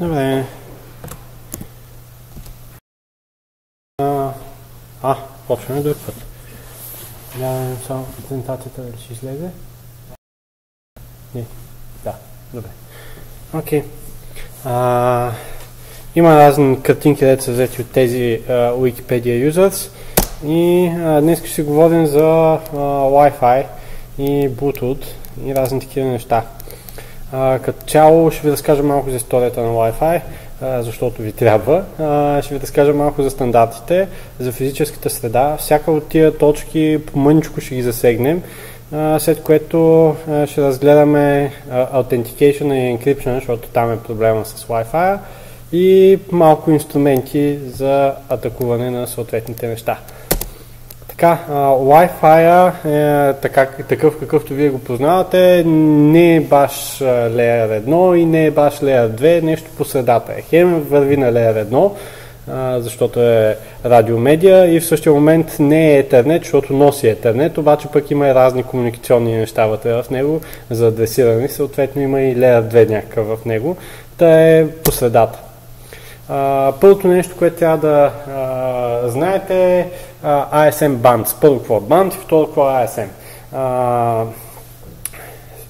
Добре. Почваме друг път. Гледаме само презентацията дали ще излезе. Не. Да, добре. Окей. Има разни картинки, където са взети от тези Wikipedia users. И днес ще си говорим за Wi-Fi и Bluetooth и разни такива неща. Като цяло ще ви разкажа малко за историята на Wi-Fi, защото ви трябва. Ще ви разкажа малко за стандартите, за физическата среда. Всяка от тия точки по мъничко ще ги засегнем, след което ще разгледаме Authentication и Encryption, защото там е проблема с Wi-Fi, и малко инструменти за атакуване на съответните неща. Wi-Fi е такъв какъвто вие го познавате, не е баш Layer 1 и не е баш Layer 2, нещо по средата е. Хем върви на Layer 1, защото е радиомедия, и в същия момент не е Ethernet, защото носи Ethernet, обаче пък има и разни комуникационни неща вътре в него за адресиране, съответно има и Layer 2 някакъв в него, та е по средата. Първото нещо, което трябва да знаете е ISM Bands. Първо какво е Band и второ какво е ISM.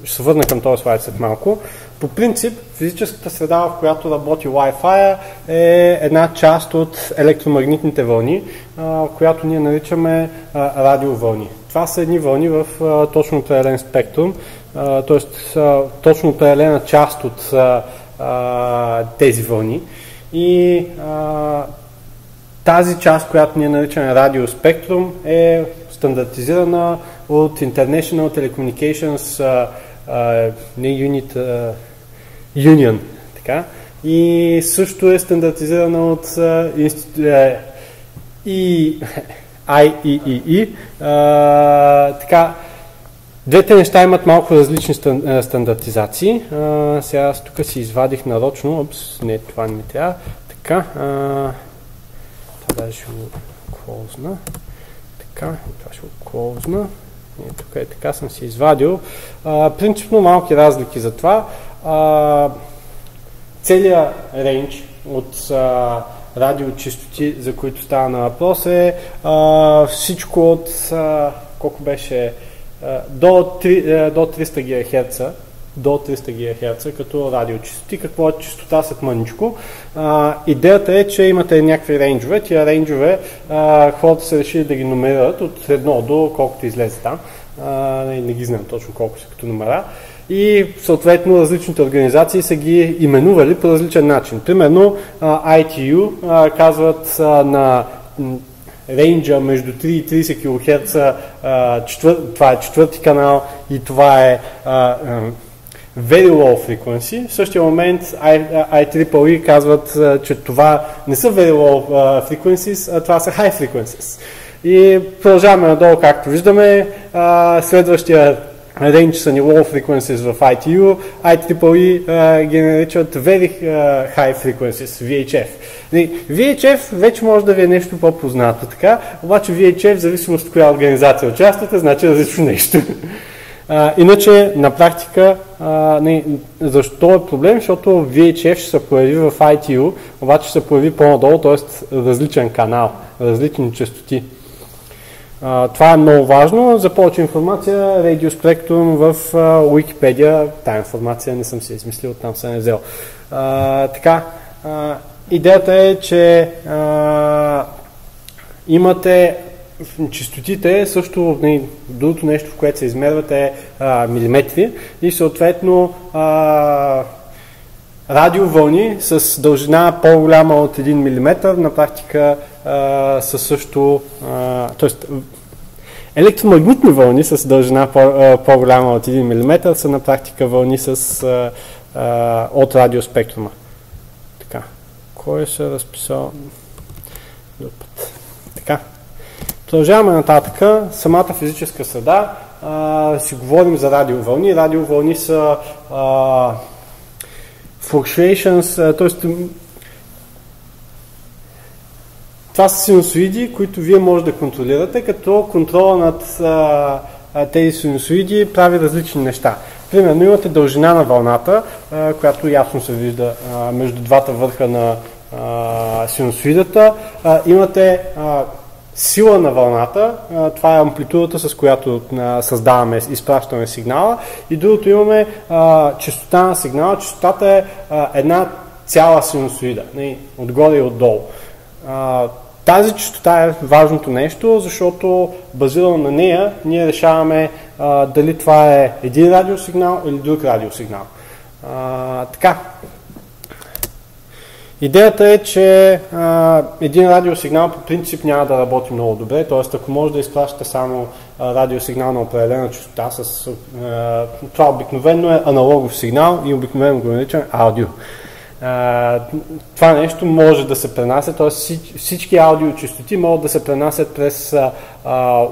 Ще се върна към този слайд след малко. По принцип, физическата среда, в която работи Wi-Fi, е една част от електромагнитните вълни, която ние наричаме радиовълни. Това са едни вълни в точно определен спектрум, т.е. точно определена част от тези вълни. И тази част, която ние наричаме радиоспектрум, е стандартизирана от International Telecommunications Union. Така. И също е стандартизирана от IEEE. Така. Двете неща имат малко различни стандартизации. Сега аз тук си извадих нарочно. Не, това не ми трябва. Така. Това даже ще го клоузна. Така, това ще го клоузна. Тук е така, съм си извадил. Принципно малки разлики за това. Целият рейндж от радиочестоти, за които става на въпрос, е всичко от колко беше до 300 ГГц, като радиочестоти. Какво е честота след мъничко? Идеята е, че имате някакви рейнджове. Тия рейнджове хората са решили да ги номерират от 1 до колкото излезе там. Не ги знам точно колко са като номера. И съответно различните организации са ги именували по различен начин. Примерно ITU казват на рейнджа между 3 и 30 кГц, това е четвърти канал и това е very low frequency. В същия момент IEEE казват, че това не са very low frequencies, а това са high frequencies. И продължаваме надолу, както виждаме. Следващия рейндж са ни low frequencies в ITU, IEEE ги наричат very high frequencies, VHF. VHF вече може да ви е нещо по-познато, така, обаче VHF, в зависимост от коя организация участвате, значи различно нещо. Иначе, на практика, защо е проблем? Защото VHF ще се появи в ITU, обаче ще се появи по-надолу, т.е. различен канал, различни честоти. Това е много важно. За повече информация, Radio Spectrum в Wikipedia. Тая информация не съм си измислил, там съм не взел. Идеята е, че имате честотите, също другото нещо, в което се измерват е милиметри, и съответно радиовълни с дължина по-голяма от 1 мм на практика са също, т.е. електромагнитни вълни с дължина по-голяма от 1 мм са на практика вълни от радиоспектрума. Така. Кой се разписал? Така. Продължаваме нататък. Самата физическа среда. Си говорим за радиовълни. Радиовълни са fluctuations, т.е. това са синусоиди, които вие може да контролирате, като контрола над тези синусоиди прави различни неща. Примерно имате дължина на вълната, която ясно се вижда между двата върха на синусоидата. Имате сила на вълната, това е амплитудата, с която създаваме, изпращаме сигнала. И другото имаме честота на сигнала. Честотата е една цяла синусоида, отгоре и отдолу. Тази честота е важното нещо, защото базирано на нея ние решаваме дали това е един радиосигнал или друг радиосигнал. Така. Идеята е, че един радиосигнал по принцип няма да работи много добре, т.е. ако може да изпращате само радиосигнал на определена честота, това обикновено е аналогов сигнал и обикновено го наричаме аудио. Това нещо може да се пренася, т.е. всички аудиочестоти могат да се пренасят през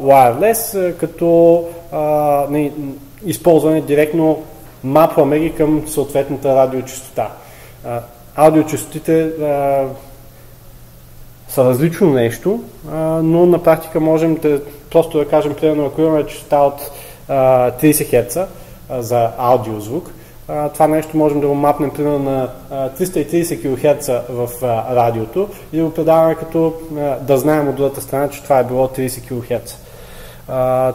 wireless, като използване директно мапваме ги към съответната радиочестота. Аудиочестотите са различно нещо, но на практика можем просто да кажем, примерно, ако имаме честота от 30 Hz за аудиозвук, това нещо можем да го мапнем примерно на 330 кГц в радиото и да го предаваме като да знаем от другата страна, че това е било 30 кГц.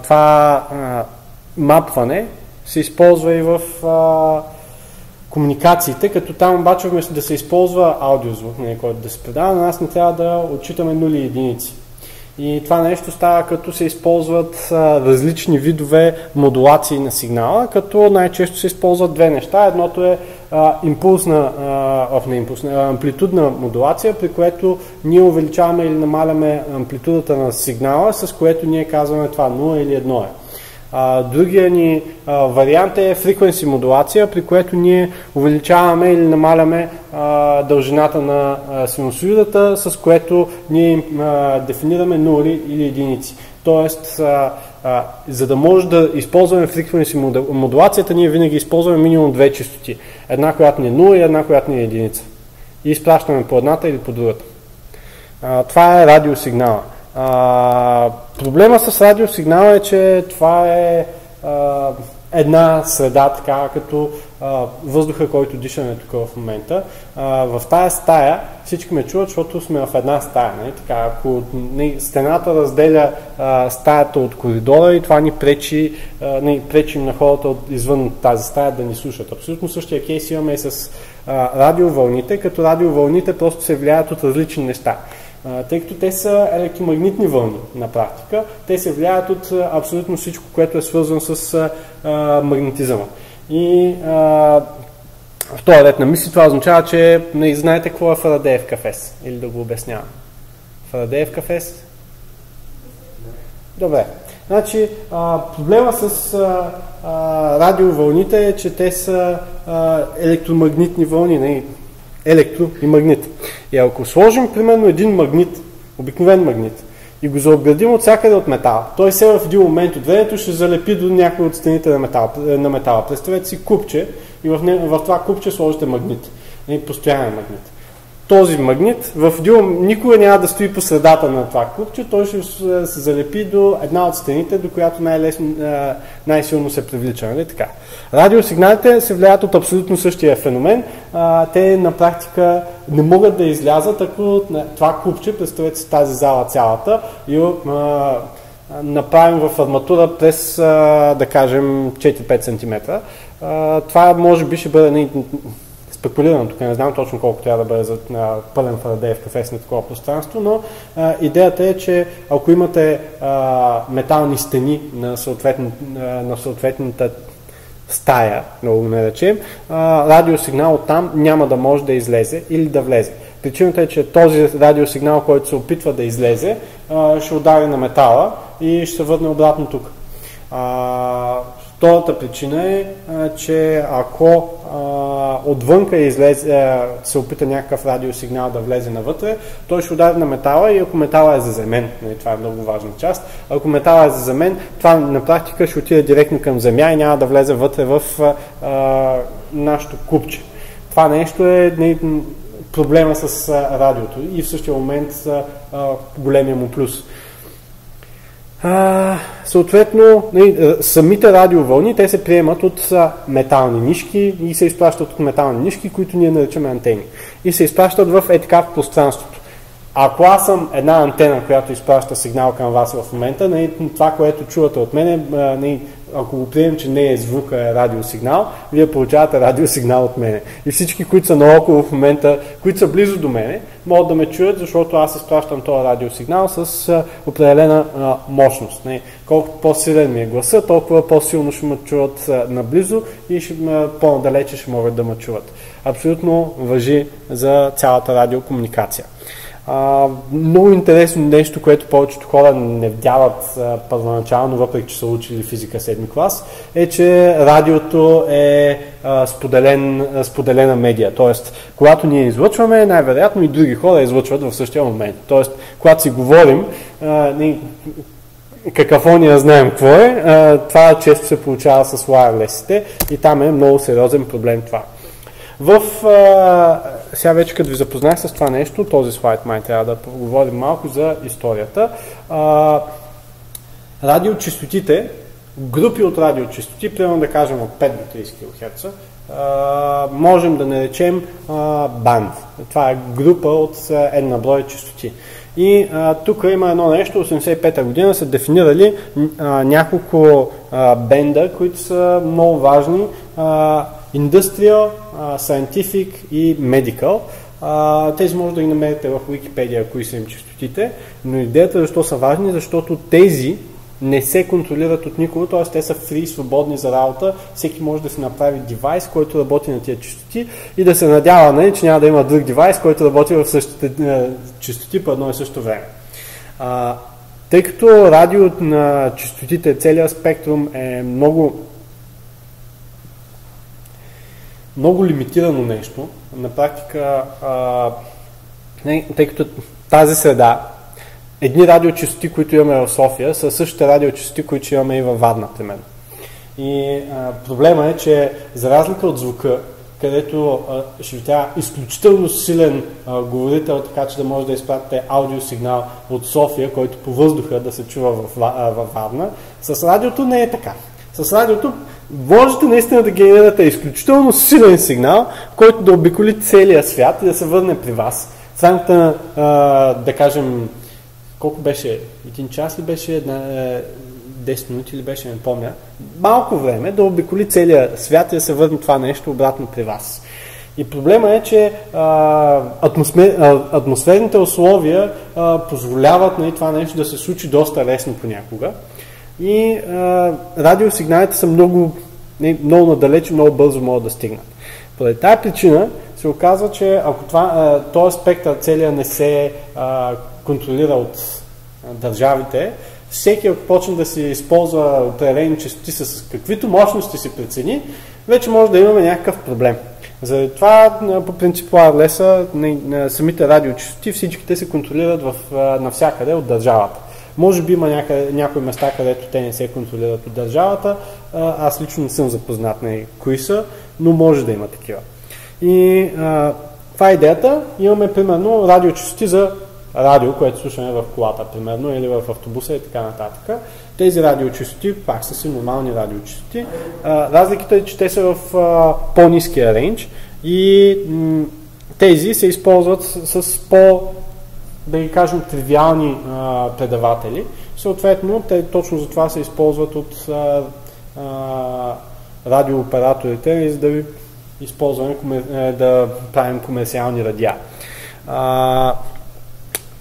Това мапване се използва и в комуникациите, като там обаче вместо да се използва аудиозвук, който да се предава, на нас не трябва да отчитаме нули и единици. И това нещо става като се използват различни видове модулации на сигнала, като най-често се използват две неща. Едното е амплитудна модулация, при което ние увеличаваме или намаляме амплитудата на сигнала, с което ние казваме това 0 или 1 е. Другия ни вариант е фреквенси модулация, при което ние увеличаваме или намаляме дължината на синусоидата, с което ние дефинираме нули или единици. Тоест, за да може да използваме фреквенси модулацията, ние винаги използваме минимум две честоти. Една, която ни е 0 и една, която ни е единица. И изпращаме по едната или по другата. Това е радиосигнала. Проблема с радиосигнала е, че това е една среда, така като въздуха, който дишаме тук в момента. В тая стая всички ме чуват, защото сме в една стая. Не? Така, ако стената разделя стаята от коридора и това ни пречим на хората извън тази стая да ни слушат. Абсолютно същия кейс имаме и с радиовълните, като радиовълните просто се влияят от различни неща. Тъй като те са електромагнитни вълни на практика, те се влияят от абсолютно всичко, което е свързано с магнетизъма. И в този ред на мисли това означава, че не знаете какво е Фарадеев кафес, или да го обяснявам. Фарадеев кафес? Добре. Значи, проблема с радиовълните е, че те са електромагнитни вълни, електро и магнит. И ако сложим, примерно, един магнит, обикновен магнит, и го заобградим от всякъде от метал, той се в един момент от времето ще залепи до някои от стените на метала. Представете си купче и в това купче сложите магнит. Постоянен магнит. Този магнит никога няма да стои по средата на това купче, той ще се залепи до една от стените, до която най-силно се привлича. Нали? Така. Радиосигналите се влияят от абсолютно същия феномен. Те на практика не могат да излязат, ако това купче, представете си тази зала цялата, и направим в арматура през, да кажем, 4-5 см. Това може би ще бъде спекулирано, тук не знам точно колко трябва да бъде за пълен Фарадеев кафес на такова пространство, но идеята е, че ако имате метални стени на съответната стая, много го наречем, радиосигнал оттам няма да може да излезе или да влезе. Причината е, че този радиосигнал, който се опитва да излезе, ще удари на метала и ще се върне обратно тук. Втората причина е, че ако отвънка се опита някакъв радиосигнал да влезе навътре, той ще удари на метала и ако метала е заземен, това е много важна част, ако метала е заземен, това на практика ще отиде директно към земя и няма да влезе вътре в нашото купче. Това нещо е проблема с радиото и в същия момент големия му плюс. Съответно, самите радиовълни, те се приемат от метални нишки и се изпращат от метални нишки, които ние наричаме антени. И се изпращат в така в пространството. Ако аз съм една антена, която изпраща сигнал към вас в момента, това, което чувате от мене, ако го приемем, че не е звука, е радиосигнал, вие получавате радиосигнал от мене. И всички, които са наоколо в момента, които са близо до мене, могат да ме чуят, защото аз изпращам този радиосигнал с определена мощност. Колкото по-силен ми е гласа, толкова по-силно ще ме чуват наблизо и по-надалече ще могат да ме чуват. Абсолютно важи за цялата радиокомуникация. Много интересно нещо, което повечето хора не вдяват първоначално, въпреки че са учили физика 7 клас, е, че радиото е споделена медия. Тоест, когато ние излъчваме, най-вероятно и други хора излъчват в същия момент. Тоест, когато си говорим, какафония знаем какво е, това често се получава с wireless-ите и там е много сериозен проблем това. Сега вече като ви запознах с това нещо, този слайд май трябва да поговорим малко за историята. Радиочестотите, групи от радиочестоти, примерно да кажем от 5 до 30 кГц, можем да наречем банд. Това е група от една брой честоти. И тук има едно нещо, 85-та година са дефинирали няколко бенда, които са много важни. Industrial, Scientific и Medical. Тези може да ги намерите в Wikipedia, кои са им честотите, но идеята защо са важни, защото тези не се контролират от никого, т.е. те са фри, свободни за работа, всеки може да си направи девайс, който работи на тия честоти и да се надява, че няма да има друг девайс, който работи в същите честоти по едно и също време. Тъй като радио на честотите, целият спектрум е много лимитирано нещо. На практика, тъй като тази среда, едни радиочестоти, които имаме в София, са същите радиочестоти, които имаме и във Варна, примерно. И проблема е, че за разлика от звука, където ще ви трябва изключително силен говорител, така че да може да изпратите аудиосигнал от София, който по въздуха да се чува във Варна, с радиото не е така. С радиото можете наистина да генерирате изключително силен сигнал, който да обиколи целия свят и да се върне при вас. В рамките на, да кажем, колко беше? 1 час ли беше? 10 минути ли беше? Не помня. Малко време да обиколи целия свят и да се върне това нещо обратно при вас. И проблема е, че атмосферните условия позволяват това нещо да се случи доста лесно понякога. И радиосигналите са много надалеч и много бързо могат да стигнат. Поради тази причина се оказва, че ако този спектър целият не се контролира от държавите, всеки ако почне да си използва определени честоти с каквито мощности си прецени, вече може да имаме някакъв проблем. Заради това, по принцип, wireless, самите радиочестоти, всичките се контролират навсякъде от държавата. Може би има някои места, където те не се контролират от държавата. Аз лично не съм запознат на кои са, но може да има такива. И това е идеята. Имаме, примерно, радиочестоти за радио, което слушаме в колата, примерно, или в автобуса и така нататък. Тези радиочестоти пак са си нормални радиочестоти. Разликата е, че те са в по-ниския рейндж и тези се използват с да ги кажем, тривиални предаватели. Съответно, те точно за това се използват от радиооператорите, за да използваме, да правим комерциални радиа.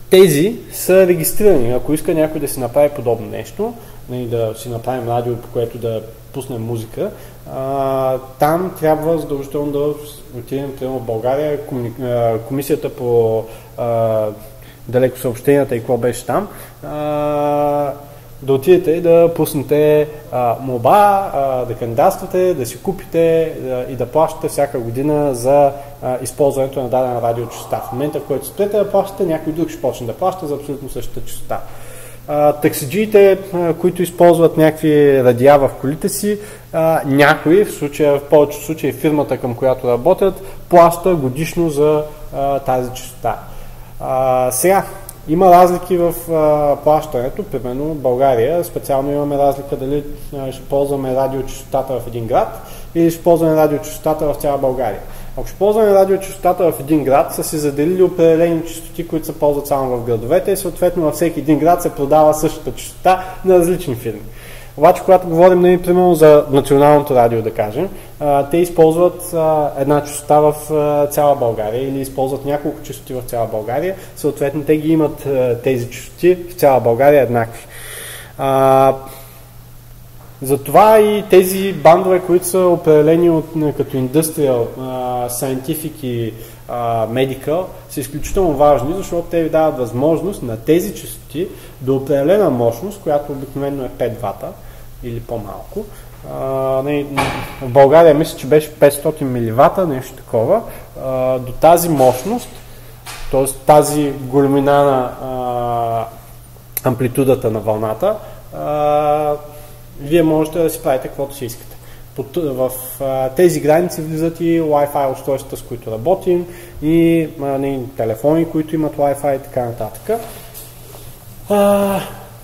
Тези са регистрирани. Ако иска някой да си направи подобно нещо, да си направим радио, по което да пуснем музика, там трябва задължително да отидем в България, комисията по далеко съобщенията и какво беше там, да отидете и да пуснете молба, да кандидатствате, да си купите и да плащате всяка година за използването на дадена радиочестота. В момента, в който спрете да плащате, някой друг ще почне да плаща за абсолютно същата честота. Таксиджиите, които използват някакви радиа в колите си, някои, в повечето случаи фирмата, към която работят, плаща годишно за тази честота. Сега, Има разлики в плащането, примерно в България специално имаме разлика дали ще ползваме радиочестотата в един град или ще ползваме радиочестотата в цяла България. Ако ще ползваме радиочестотата в един град, са си заделили определени честоти, които се ползват само в градовете и съответно във всеки един град се продава същата честота на различни фирми. Обаче, когато говорим, примерно за националното радио, да кажем, те използват една честота в цяла България или използват няколко честоти в цяла България, съответно те ги имат тези честоти в цяла България еднакви. Затова и тези бандове, които са определени като Industrial, Scientific и Medical, са изключително важни, защото те ви дават възможност на тези честоти до определена мощност, която обикновено е 5 вата или по-малко. В България мисля, че беше 500 мВ, нещо такова. До тази мощност, т.е. тази големина на амплитудата на вълната, вие можете да си правите каквото си искате. В тези граници влизат и Wi-Fi устройствата, с които работим, и телефони, които имат Wi-Fi и така нататък.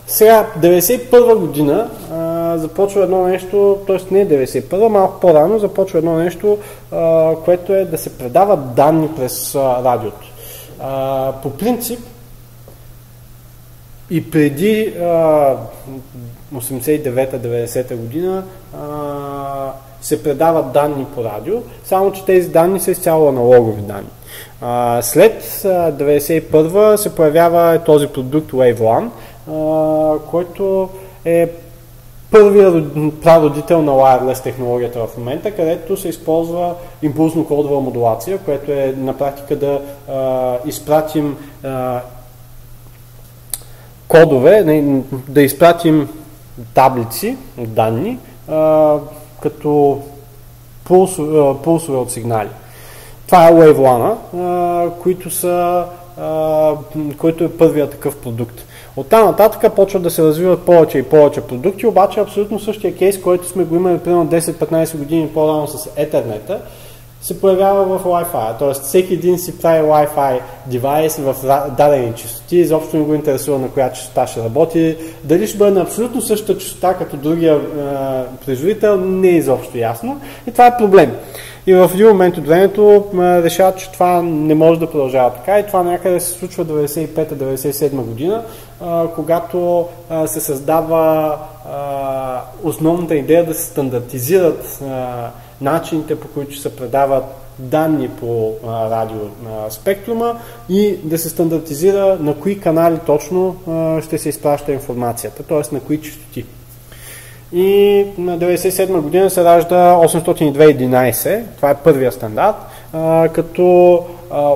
Сега, 91 година започва едно нещо, т.е. не 91, малко по-рано започва едно нещо, което е да се предават данни през радиото. По принцип, и преди 89-90 година се предават данни по радио, само че тези данни са изцяло аналогови данни. След 91 се появява този продукт WaveLAN, който е първият прародител на wireless технологията в момента, където се използва импулсно-кодова модулация, което е на практика да изпратим кодове, да изпратим таблици от данни като пулсове от сигнали. Това е WaveLAN, който е първият такъв продукт. Оттам нататък почват да се развиват повече и повече продукти, обаче абсолютно същия кейс, който сме го имали примерно 10-15 години по-рано с Ethernet, се появява в Wi-Fi. Тоест всеки един си прави Wi-Fi девайс в дадени честоти, изобщо не го интересува на коя честота ще работи. Дали ще бъде на абсолютно същата честота като другия производител, не е изобщо ясно. И това е проблем. И в един момент от времето решават, че това не може да продължава така, и това някъде се случва 95-97 година, когато се създава основната идея да се стандартизират начините, по които се предават данни по радиоспектрума и да се стандартизира на кои канали точно ще се изпраща информацията, т.е. на кои честоти. И на 1997 година се ражда 802.11, това е първия стандарт, като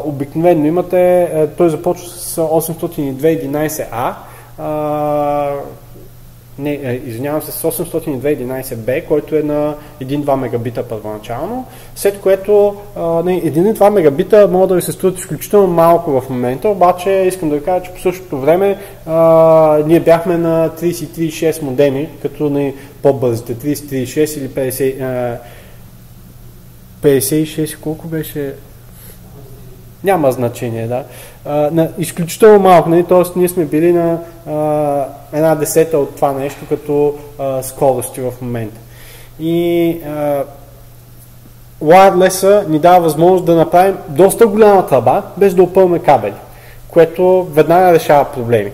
обикновено имате, той започва с 802.11a, извинявам се, с 802.11b, който е на 1-2 мегабита първоначално, след което 1-2 мегабита могат да ви се струват изключително малко в момента, обаче искам да ви кажа, че по същото време ние бяхме на 33.6 модеми, като по-бързите 33.6 или 56, колко беше? Няма значение, да. Изключително малко, т.е. ние сме били на 1/10 от това нещо като скорости в момента. И wireless ни дава възможност да направим доста голяма тръба, без да опълме кабели, което веднага решава проблеми.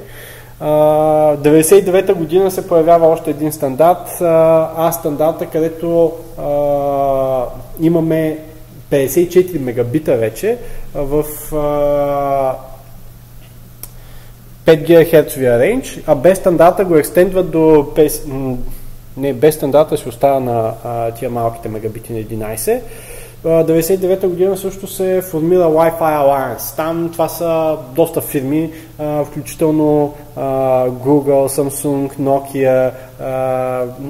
1999 година се появява още един стандарт, стандарта, където имаме 54 мегабита вече в 5 GHz рейндж, а без стандарта го екстендват до без стандарта се остава на тия малките мегабити на 11. 1999 година също се формира Wi-Fi Alliance. Там това са доста фирми, включително Google, Samsung, Nokia,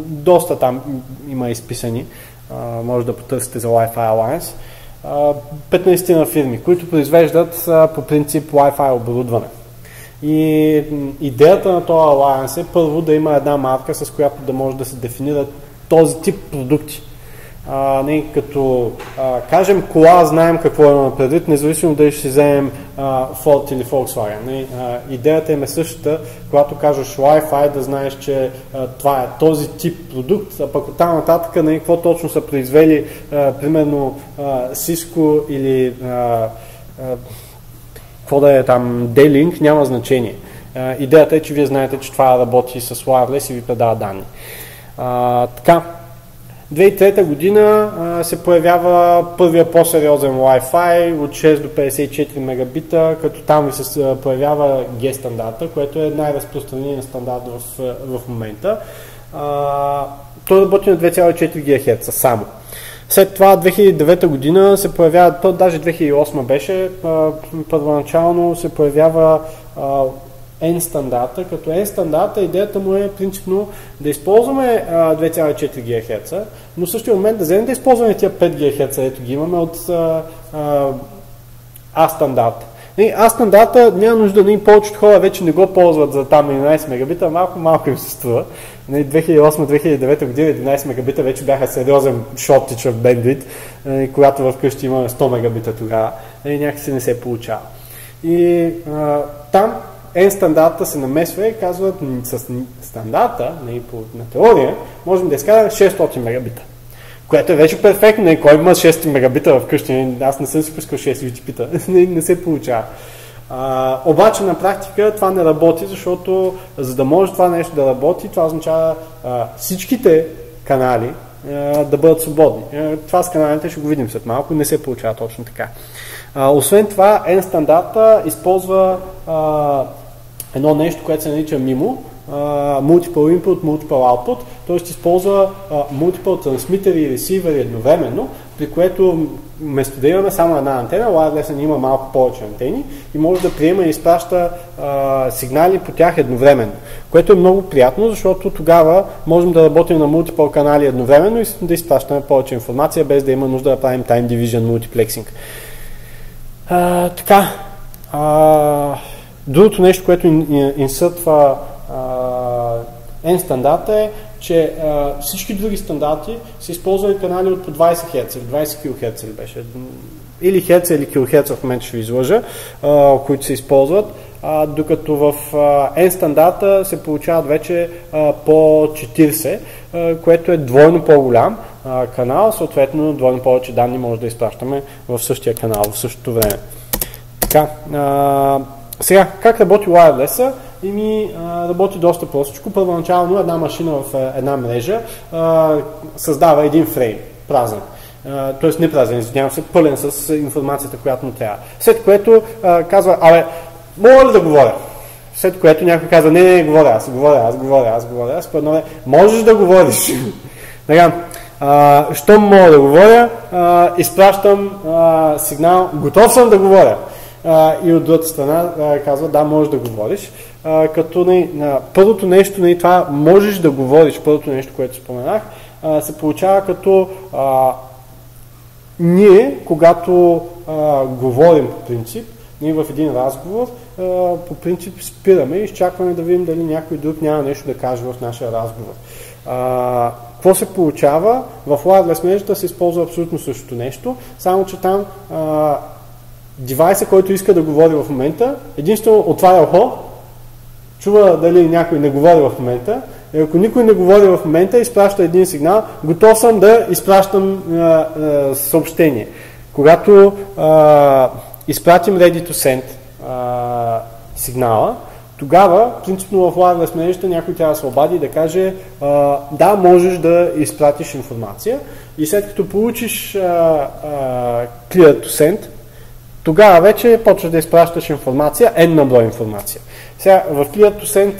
доста там има изписани. Може да потърсите за Wi-Fi Alliance. 15 на фирми, които произвеждат по принцип Wi-Fi оборудване. И идеята на този Alliance е първо да има една марка, с която да може да се дефинират този тип продукти. Като кажем кола, знаем какво имаме предвид, независимо дали ще вземем Ford или Volkswagen. Идеята им е същата, когато кажеш Wi-Fi, да знаеш, че това е този тип продукт, а пък оттам нататък какво точно са произвели, примерно Cisco или какво да е там, D-Link, няма значение. Идеята е, че вие знаете, че това работи с wireless и ви предава данни. Така, 2003 година се появява първия по-сериозен Wi-Fi от 6 до 54 мегабита, като там ви се появява G стандарта, което е най-разпространен стандарт в момента. Той работи на 2,4 ГГц само. След това 2009 година се появява, то даже 2008 беше, първоначално се появява N стандарта, като N стандарта идеята му е принципно да използваме 2,4 ГГц, но в същия момент да вземем да използваме тия 5 ГГц, ето ги имаме от A стандарта. А стандарта няма нужда, повечето хора вече не го ползват за там 11 мегабита, малко им се струва. 2008-2009 година 11 мегабита вече бяха сериозен шортич в бендвит, когато вкъщи имаме 100 мегабита тогава, някакси не се получава. И там N стандарта се намесва и казват с стандарта, на теория, можем да изкараме 600 мегабита. Което е вече перфектно. Кой има 6 мегабита вкъщи? Аз не съм си пускал 6 UTP-та. Не се получава. Обаче на практика това не работи, защото за да може това нещо да работи, това означава всичките канали да бъдат свободни. Това с каналите ще го видим след малко. Не се получава точно така. Освен това, N стандарта използва едно нещо, което се нарича MIMO, Multiple Input, Multiple Output, т.е. използва multiple трансмитери и ресивери едновременно, при което вместо да имаме само една антена, wireless има малко повече антени и може да приема и изпраща сигнали по тях едновременно, което е много приятно, защото тогава можем да работим на multiple канали едновременно и да изпращаме повече информация, без да има нужда да правим time division multiplexing. Така, другото нещо, което инсъртва N стандарта е, че всички други стандарти са използвали канали от по 20 Hz или 20 kHz ли беше, или Hz или kHz в момента ще ви излъжа, които се използват, докато в N стандарта се получават вече по 40, което е двойно по-голям канал, съответно двойно повече данни може да изпращаме в същия канал в същото време. Така, сега, как работи wireless-а? Работи доста простичко. Първоначално една машина в една мрежа създава един фрейм, празен. Тоест не празен, извинявам се, пълен с информацията, която му трябва. След което казва, мога ли да говоря? След което някой казва, не, говоря, аз говоря. Можеш да говориш. Щом мога да говоря, изпращам сигнал, готов съм да говоря. И от другата страна казва, да, можеш да говориш. Като първото нещо, това можеш да говориш, първото нещо, което споменах, се получава като ние, когато говорим по принцип, ние в един разговор, по принцип спираме и изчакваме да видим дали някой друг няма нещо да каже в нашия разговор. Какво се получава? В wireless мрежата се използва абсолютно същото нещо, само че там девайса, който иска да говори в момента, единствено отваря ухо, чува дали някой не говори в момента, и ако никой не говори в момента, изпраща един сигнал, готов съм да изпращам съобщение. Когато изпратим ready to send сигнала, тогава, принципно в wireless мрежата, някой трябва да се обади и да каже да, можеш да изпратиш информация и след като получиш clear to send, тогава вече почваш да изпращаш информация, на брой информация. Сега, в Clear to Send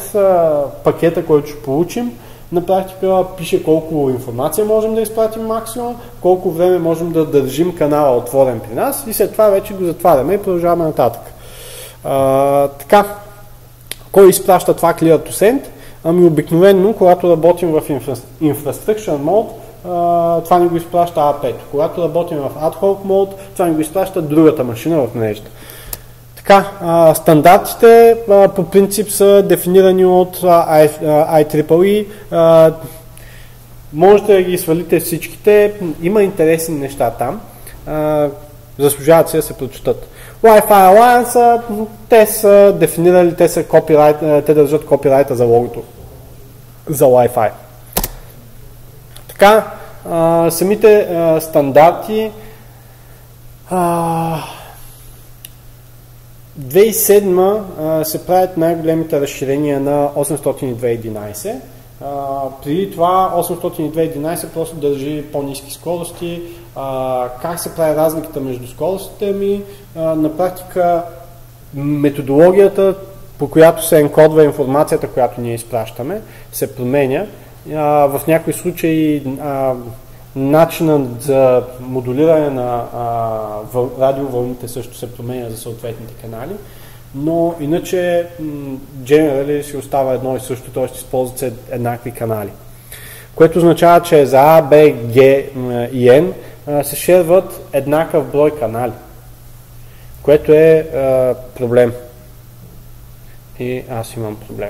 пакета, който ще получим, на практика пише колко информация можем да изпратим максимум, колко време можем да държим канала отворен при нас и след това вече го затваряме и продължаваме нататък. Така, кой изпраща това Clear to Send? Обикновено, когато работим в Infrastructure Mode, това ни го изпраща A5. Когато работим в Ad Hoc Mode, това ни го изпраща другата машина в мрежата. Така, стандартите по принцип са дефинирани от IEEE. Можете да ги свалите всичките, има интересни неща там, заслужават се да се прочитат. Wi-Fi Alliance, те са дефинирали, те държат копирайта за логото за Wi-Fi. Така, самите стандарти 2007 се правят най-големите разширения на 802.11. Преди това 802.11 просто държи по-ниски скорости. Как се прави разликата между скоростите ми? На практика методологията, по която се енкодва информацията, която ние изпращаме, се променя. В някои случаи начинът за модулиране на радиовълните също се променя за съответните канали, но иначе generally си остава едно и също, т.е. използват се еднакви канали. Което означава, че за A, B, G и N се шерват еднакъв брой канали, което е проблем. И аз имам проблем.